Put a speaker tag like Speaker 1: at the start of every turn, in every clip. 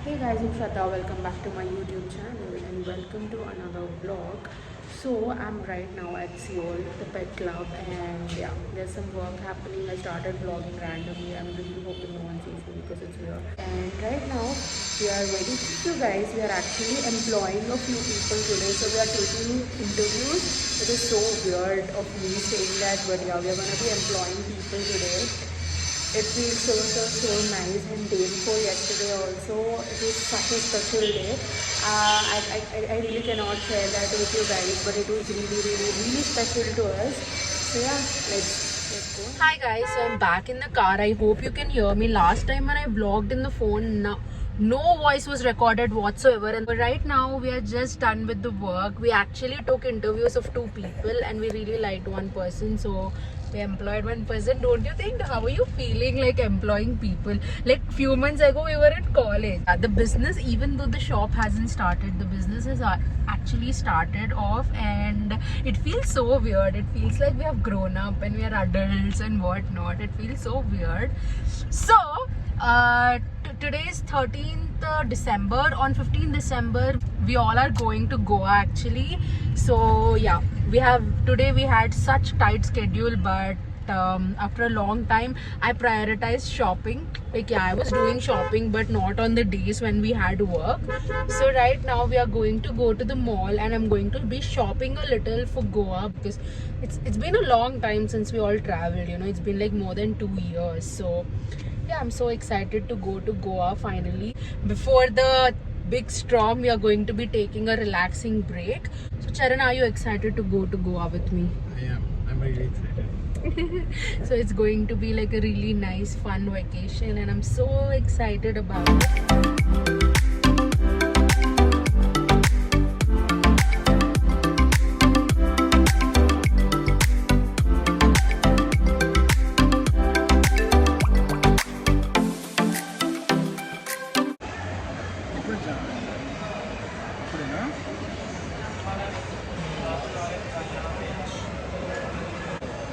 Speaker 1: Hey guys, I'm Shraddha. Welcome back to my YouTube channel and welcome to another vlog. So I'm right now at Seoul, the pet club, and yeah, there's some work happening. I started vlogging randomly. I'm really hoping no one sees me because it's weird. And right now we are waiting for you guys. We are actually employing a few people today, so we are taking interviews. It is so weird of me saying that, but yeah, we are gonna be employing people today. It feels so nice. And day before yesterday also, it was such a special day. I really cannot share that with you guys, but it was really special to us. So yeah, let's go. Hi guys, so I'm back in the car. I hope you can hear me. Last time when I vlogged in the phone, no voice was recorded whatsoever, and right now we are just done with the work. We actually took interviews of two people and we really liked one person, so we employed one person. Don't you think? How are you feeling like employing people? Like few months ago we were at college. The business, even though the shop hasn't started, the business has actually started off, and it feels so weird. It feels like we have grown up and we are adults and whatnot. It feels so weird. So today is 13th December. On 15th December we all are going to Goa actually. So yeah, we had such tight schedule, but after a long time I prioritized shopping. Like yeah, I was doing shopping but not on the days when we had work. So right now we are going to go to the mall and I'm going to be shopping a little for Goa because it's been a long time since we all traveled, you know. It's been like more than 2 years. So yeah, I'm so excited to go to Goa finally. Before the big storm, we are going to be taking a relaxing break. So Charan, are you excited to go to Goa with me?
Speaker 2: I am. I'm really excited.
Speaker 1: So it's going to be like a really nice fun vacation and I'm so excited about it.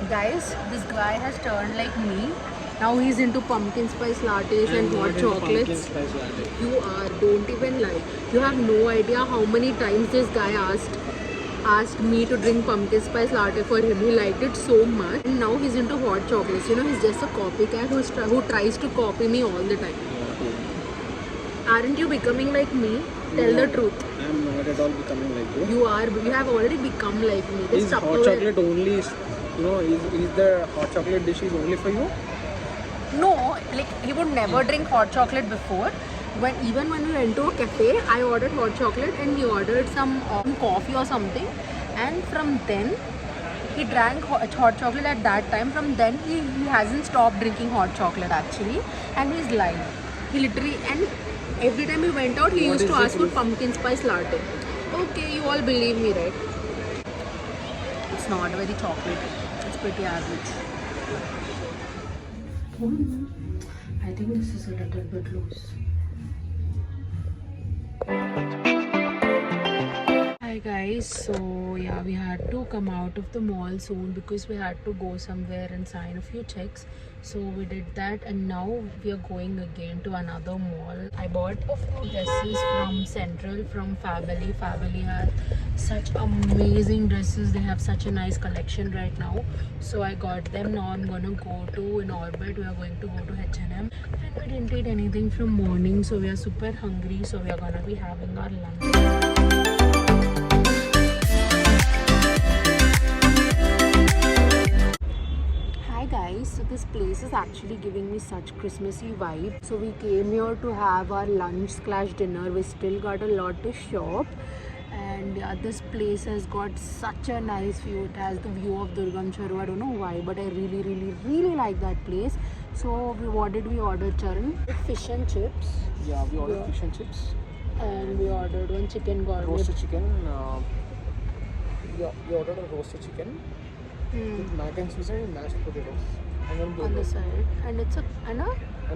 Speaker 1: Guys, this guy has turned like me. Now he's into pumpkin spice lattes and hot chocolates. You are, don't even lie. You have no idea how many times this guy asked me to drink pumpkin spice latte for him. He liked it so much. And now he's into hot chocolates. You know, he's just a copycat who tries to copy me all the time. Aren't you becoming like me? Tell the truth.
Speaker 2: I'm not at all becoming like you.
Speaker 1: You are. You have already become like me. This
Speaker 2: Is hot chocolate only, you know, is the hot chocolate dish is only for you?
Speaker 1: No, like he would never drink hot chocolate before. Even when we went to a cafe, I ordered hot chocolate and he ordered some coffee or something. And from then, he drank hot chocolate at that time. From then, he hasn't stopped drinking hot chocolate actually. And he's lying. He literally, and every time he went out, he used to ask for pumpkin spice latte. Okay, you all believe me, right? It's not very chocolatey. It's pretty average. I think this is a little bit loose. Hi guys, so yeah, we had to come out of the mall soon because we had to go somewhere and sign a few checks. So we did that and now we are going again to another mall. I bought a few dresses from Central, from Fabily. Fabily has such amazing dresses. They have such a nice collection right now. So I got them. Now I'm gonna go to in Orbit. We are going to go to H&M. And we didn't eat anything from morning, so we are super hungry. So we are gonna be having our lunch. Guys, so this place is actually giving me such Christmassy vibe. So we came here to have our lunch / dinner. We still got a lot to shop, and yeah, this place has got such a nice view. It has the view of Durgam Charu. I don't know why, but I really like that place. So what did we order, Charan? Fish and chips.
Speaker 2: Yeah, we ordered fish and chips.
Speaker 1: And we ordered one chicken gourmet.
Speaker 2: Roasted chicken. We ordered a roasted chicken. With mac and cheese and mashed potatoes. And then
Speaker 1: on the side, and it's
Speaker 2: and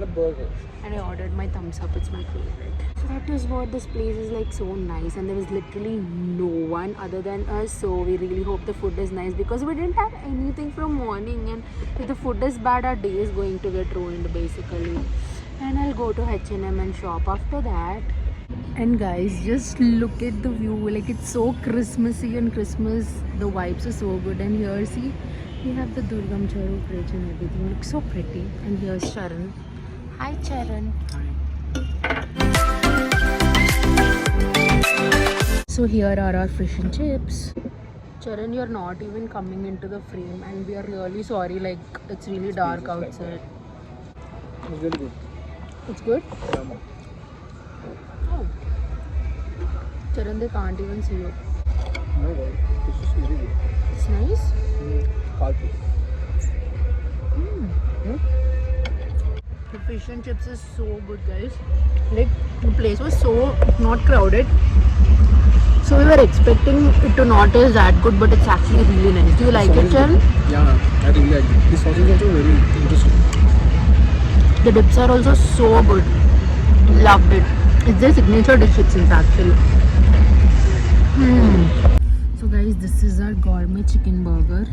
Speaker 2: a burger.
Speaker 1: And I ordered my thumbs up. It's my favorite. So that is what this place is like, so nice, and there was literally no one other than us. So we really hope the food is nice because we didn't have anything from morning, and if the food is bad, our day is going to get ruined basically. and I'll go to H&M and shop after that. And guys, just look at the view. Like, it's so Christmassy, and Christmas, the vibes are so good. And here, see, we have the Durgam Charu bridge and everything. Looks so pretty. And here's Charan. Hi, Charan. So here are our fish and chips. Charan, you're not even coming into the frame, and we are really sorry. Like, it's really dark outside.
Speaker 2: It's really good.
Speaker 1: It's good?
Speaker 2: Yeah.
Speaker 1: Oh. Charan, they can't even see you.
Speaker 2: No, God. This is really good.
Speaker 1: It's nice. The fish and chips is so good, guys. Like, the place was so not crowded. So we were expecting it to not taste that good, but it's actually really nice. Do you like it, Charan?
Speaker 2: Yeah, I really like it. This sauce is also very interesting.
Speaker 1: The dips are also so good. Loved it. It's their signature dish, it seems, actually. So guys, this is our gourmet chicken burger.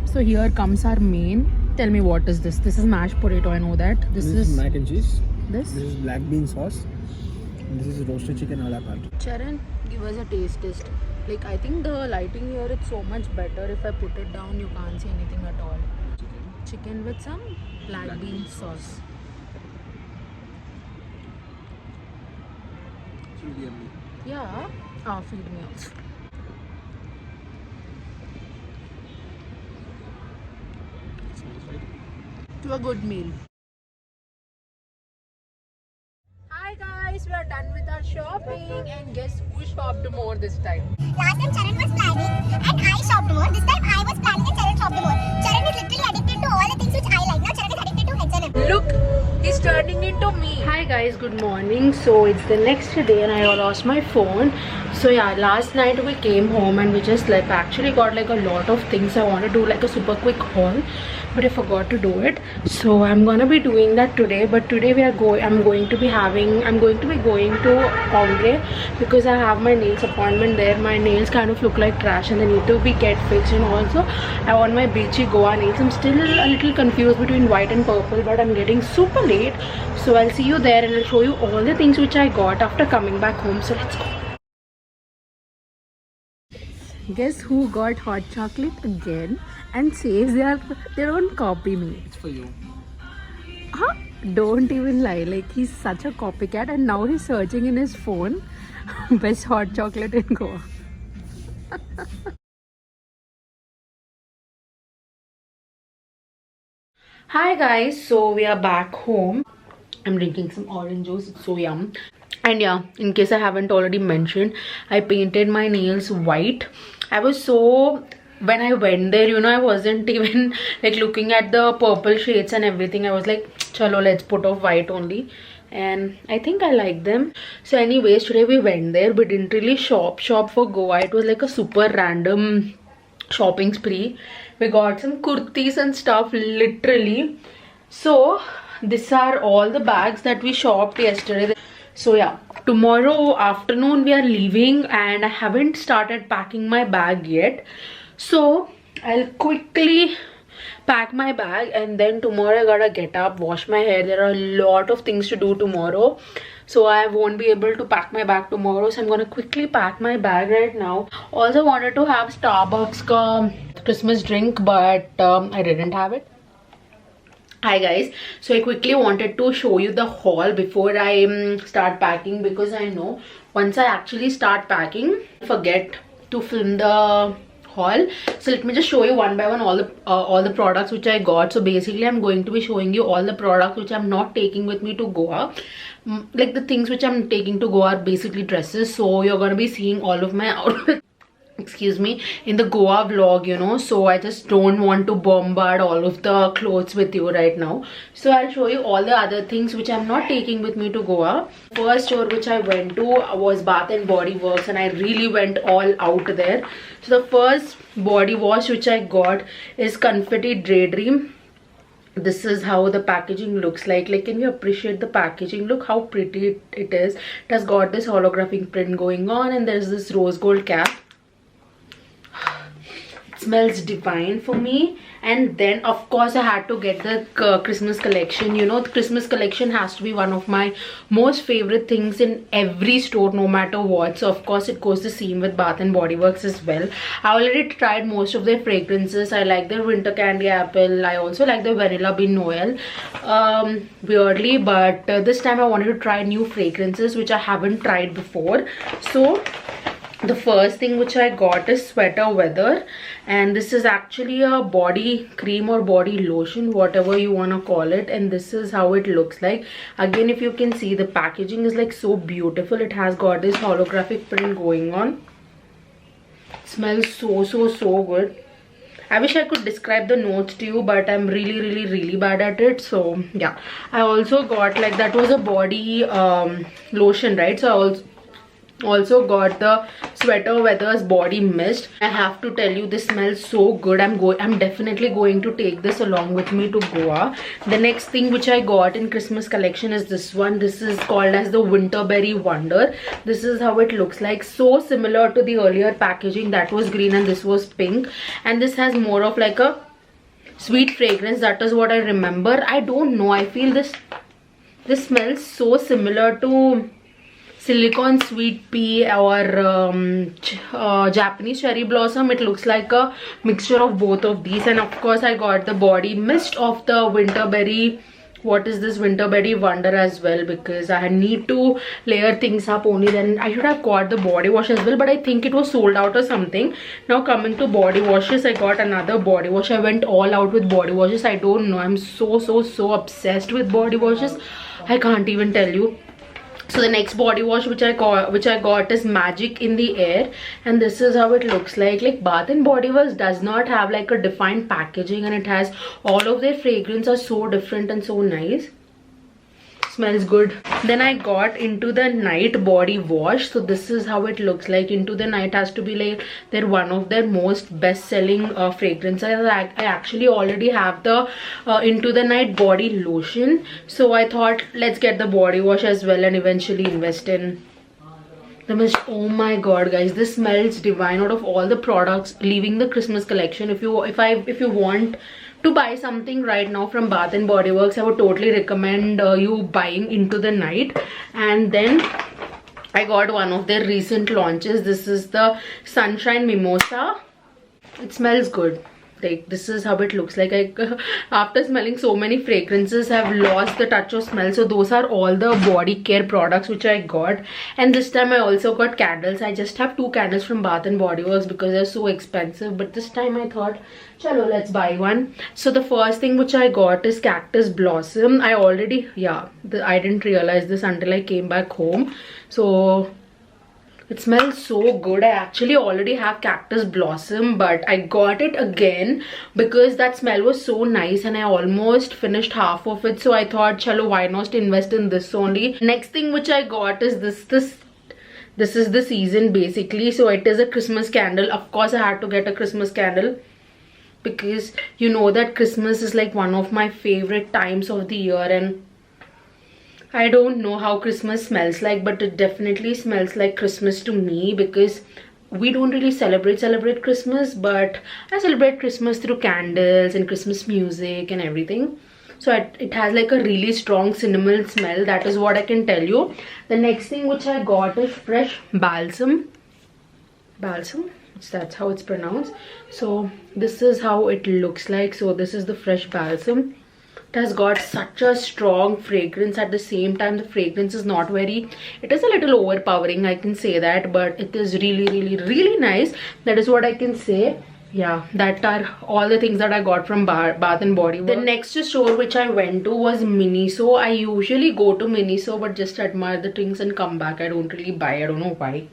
Speaker 1: So here comes our main. Tell me, what is this? This is mashed potato, I know that. This is
Speaker 2: mac and cheese.
Speaker 1: This
Speaker 2: is black bean sauce. And this is roasted chicken a la carte.
Speaker 1: Charan, give us a taste test. Like, I think the lighting here is so much better. If I put it down, you can't see anything at all. Chicken with some black bean sauce.
Speaker 2: It's really yummy.
Speaker 1: Yeah. Feed me also. To a good meal. Hi guys, we are done with our shopping, and guess who shopped more this time?
Speaker 3: Last time Charan was planning and I shopped more. This time I was planning and Charan shopped more. Charan is literally addicted to all the things which I like. Now Charan is addicted to H&M.
Speaker 1: Look, he's turning into me. Hi guys, good morning. So it's the next day and I lost my phone. So yeah, last night we came home and we just like actually got like a lot of things. I want to do like a super quick haul, but I forgot to do it. So I'm gonna be doing that today. But today I'm going to be going to Ombre because I have my nails appointment there. My nails kind of look like trash and they need to be get fixed, and also I want my beachy Goa nails. I'm still a little confused between white and purple, but I'm getting super late. So I'll see you there and I'll show you all the things which I got after coming back home. So let's go. Guess who got hot chocolate again and says they don't copy me.
Speaker 2: It's for you.
Speaker 1: Huh? Don't even lie. Like, he's such a copycat, and now he's searching in his phone best hot chocolate in Goa. Hi guys, so we are back home. I'm drinking some orange juice. It's so yum. And yeah, in case I haven't already mentioned, I painted my nails white. I was so, when I went there, you know, I wasn't even like looking at the purple shades and everything. I was like, chalo, let's put off white only. And I think I like them. So anyways, today we went there. We didn't really shop for Goa. It was like a super random shopping spree. We got some kurtis and stuff, literally. So these are all the bags that we shopped yesterday. So yeah, tomorrow afternoon we are leaving and I haven't started packing my bag yet. So I'll quickly pack my bag and then tomorrow I gotta get up, wash my hair. There are a lot of things to do tomorrow. So I won't be able to pack my bag tomorrow. So I'm gonna quickly pack my bag right now. Also wanted to have Starbucks ka Christmas drink, but I didn't have it. Hi guys, so I quickly wanted to show you the haul before I start packing, because I know once I actually start packing I forget to film the haul. So let me just show you one by one all the products which I got. So basically I'm going to be showing you all the products which I'm not taking with me to Goa. Like the things which I'm taking to Goa are basically dresses, so you're gonna be seeing all of my outfits excuse me, in the Goa vlog, you know. So I just don't want to bombard all of the clothes with you right now. So I'll show you all the other things which I'm not taking with me to Goa. First store which I went to was Bath and Body Works, and I really went all out there. So the first body wash which I got is Confetti Daydream. This is how the packaging looks like. Can you appreciate the packaging? Look how pretty it is. It has got this holographic print going on, and there's this rose gold cap. Smells divine for me, And then of course I had to get the Christmas collection. You know, the Christmas collection has to be one of my most favorite things in every store, no matter what. So of course it goes the same with Bath and Body Works as well. I already tried most of their fragrances. I like their Winter Candy Apple. I also like the Vanilla Bean Noel, weirdly, but this time I wanted to try new fragrances which I haven't tried before. So the first thing which I got is Sweater Weather, and this is actually a body cream or body lotion, whatever you want to call it, and this is how it looks like. Again, if you can see, the packaging is like so beautiful. It has got this holographic print going on. It smells so good. I wish I could describe the notes to you, but I'm really bad at it. So yeah, I also got, like, that was a body lotion, right? So I also got the Sweater Weather's body mist. I have to tell you, this smells so good. I'm definitely going to take this along with me to Goa. The next thing which I got in Christmas collection is this one. This is called as the Winterberry Wonder. This is how it looks like, so similar to the earlier packaging that was green and this was pink, and this has more of like a sweet fragrance. That is what I remember. I don't know, I feel this smells so similar to Silicon Sweet Pea or Japanese Cherry Blossom. It looks like a mixture of both of these. And of course I got the body mist of the Winterberry, what is this, Winterberry Wonder as well, because I need to layer things up only. Then I should have got the body wash as well, but I think it was sold out or something. Now coming to body washes, I got another body wash. I went all out with body washes. I don't know, I'm so obsessed with body washes, I can't even tell you. So the next body wash which I got is Magic in the Air, and this is how it looks like. Like, Bath and Body Works does not have like a defined packaging, and it has all of their fragrance are so different and so nice. Smells good. Then I got Into the Night body wash. So this is how it looks like. Into the Night has to be like they're one of their most best-selling fragrances. I actually already have the Into the Night body lotion, so I thought let's get the body wash as well and eventually invest in the mist. Oh my god, guys, this smells divine. Out of all the products leaving the Christmas collection, if you want to buy something right now from Bath and Body Works, I would totally recommend you buying Into the Night. And then I got one of their recent launches. This is the Sunshine Mimosa. It smells good. Like, this is how it looks like. After smelling so many fragrances, I've lost the touch of smell. So those are all the body care products which I got. And this time I also got candles. I just have 2 candles from Bath and Body Works because they're so expensive, but this time I thought, chalo, let's buy one. So the first thing which I got is Cactus Blossom. I didn't realize this until I came back home. So it smells so good. I actually already have Cactus Blossom, but I got it again because that smell was so nice and I almost finished half of it. So I thought, chalo, why not invest in this only. Next thing which I got is this is the season basically. So it is a Christmas candle. Of course I had to get a Christmas candle because you know that Christmas is like one of my favorite times of the year, and I don't know how Christmas smells like, but it definitely smells like Christmas to me because we don't really celebrate Christmas, but I celebrate Christmas through candles and Christmas music and everything. So it has like a really strong cinnamon smell. That is what I can tell you. The next thing which I got is Fresh Balsam. That's how it's pronounced. So this is how it looks like. So this is the Fresh Balsam. It has got such a strong fragrance. At the same time, the fragrance is not very, it is a little overpowering, I can say that, but it is really nice. That is what I can say. Yeah, that are all the things that I got from Bath and Body Works. The next store which I went to was Miniso. I usually go to Miniso but just admire the things and come back. I don't really buy. I don't know why,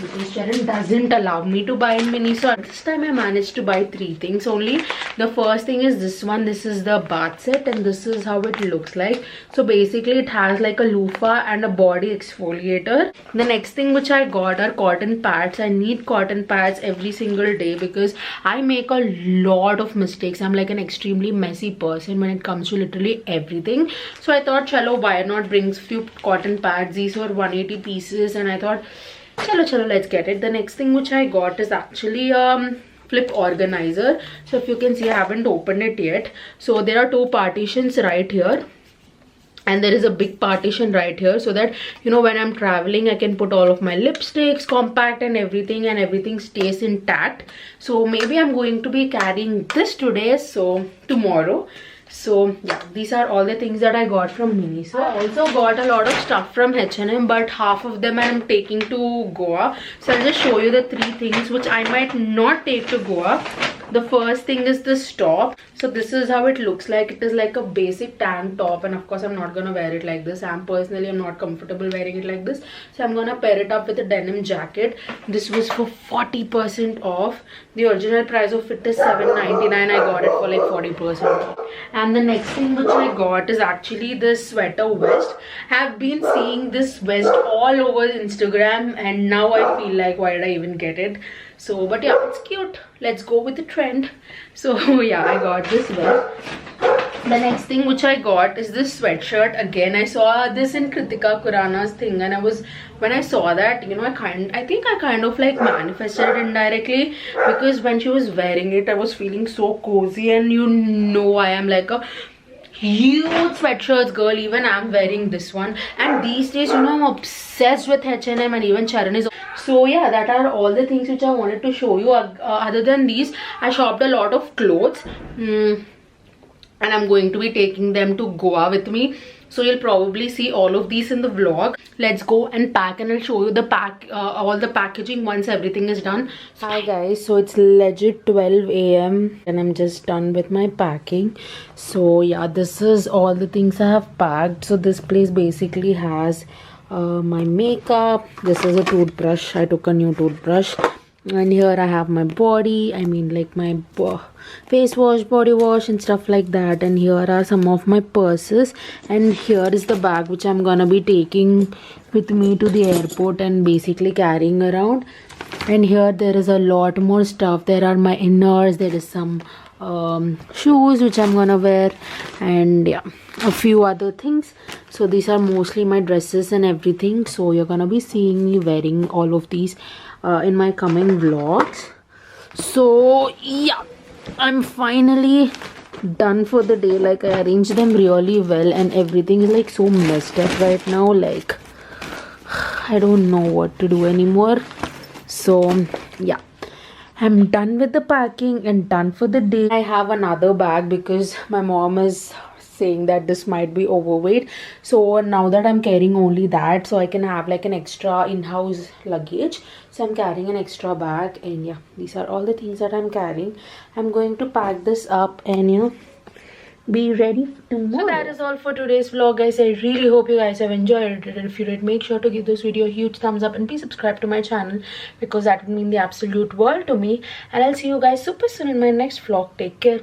Speaker 1: because Sharon doesn't allow me to buy in Miniso. This time I managed to buy 3 things only. The first thing is this one. This is the bath set, and this is how it looks like. So basically it has like a loofah and a body exfoliator. The next thing which I got are cotton pads. I need cotton pads every single day because I make a lot of mistakes. I'm like an extremely messy person when it comes to literally everything. So I thought, chalo, why not bring few cotton pads. These were 180 pieces and I thought, chalo, let's get it. The next thing which I got is actually flip organizer. So if you can see, I haven't opened it yet. So there are two partitions right here, and there is a big partition right here, so that you know, when I'm traveling, I can put all of my lipsticks, compact and everything stays intact. So maybe I'm going to be carrying this today, so tomorrow. So yeah, these are all the things that I got from Miniso. I also got a lot of stuff from H&M, but half of them I'm taking to Goa. So I'll just show you the 3 things which I might not take to Goa. The first thing is this top. So this is how it looks like. It is like a basic tank top, and of course I'm not gonna wear it like this. I'm not comfortable wearing it like this, so I'm gonna pair it up with a denim jacket. This was for 40% off. The original price of it is $7.99. I got it for like 40% off. And the next thing which I got is actually this sweater vest. I've been seeing this vest all over Instagram, and now I feel like, why did I even get it? So, but yeah, it's cute. Let's go with the trend. So yeah, I got this vest. The next thing which I got is this sweatshirt. Again, I saw this in Kritika Kurana's thing, and when I saw that, you know, I think I kind of like manifested it indirectly, because when she was wearing it, I was feeling so cozy, and you know, I am like a huge sweatshirts girl. Even I'm wearing this one, and these days, you know, I'm obsessed with H&M, and even Charan is. So yeah, that are all the things which I wanted to show you. Other than these, I shopped a lot of clothes, and I'm going to be taking them to Goa with me. So you'll probably see all of these in the vlog. Let's go and pack, and I'll show you the all the packaging once everything is done. Hi guys, so it's legit 12 AM and I'm just done with my packing. So yeah, this is all the things I have packed. So this place basically has my makeup. This is a toothbrush. I took a new toothbrush. And here I have my body, I mean like my face wash, body wash and stuff like that. And here are some of my purses, and here is the bag which I'm gonna be taking with me to the airport and basically carrying around. And here there is a lot more stuff. There are my inners, there is some shoes which I'm gonna wear, and yeah, a few other things. So these are mostly my dresses and everything, so you're gonna be seeing me wearing all of these in my coming vlogs. So yeah, I'm finally done for the day. Like, I arranged them really well, and everything is like so messed up right now. Like, I don't know what to do anymore. So yeah, I'm done with the packing and done for the day. I have another bag because my mom is saying that this might be overweight, so now that I'm carrying only that, so I can have like an extra in-house luggage. So I'm carrying an extra bag, and yeah, these are all the things that I'm carrying. I'm going to pack this up and, you know, be ready tomorrow. So that is all for today's vlog, guys. I really hope you guys have enjoyed it, and if you did, make sure to give this video a huge thumbs up, and please subscribe to my channel, because that would mean the absolute world to me. And I'll see you guys super soon in my next vlog. Take care.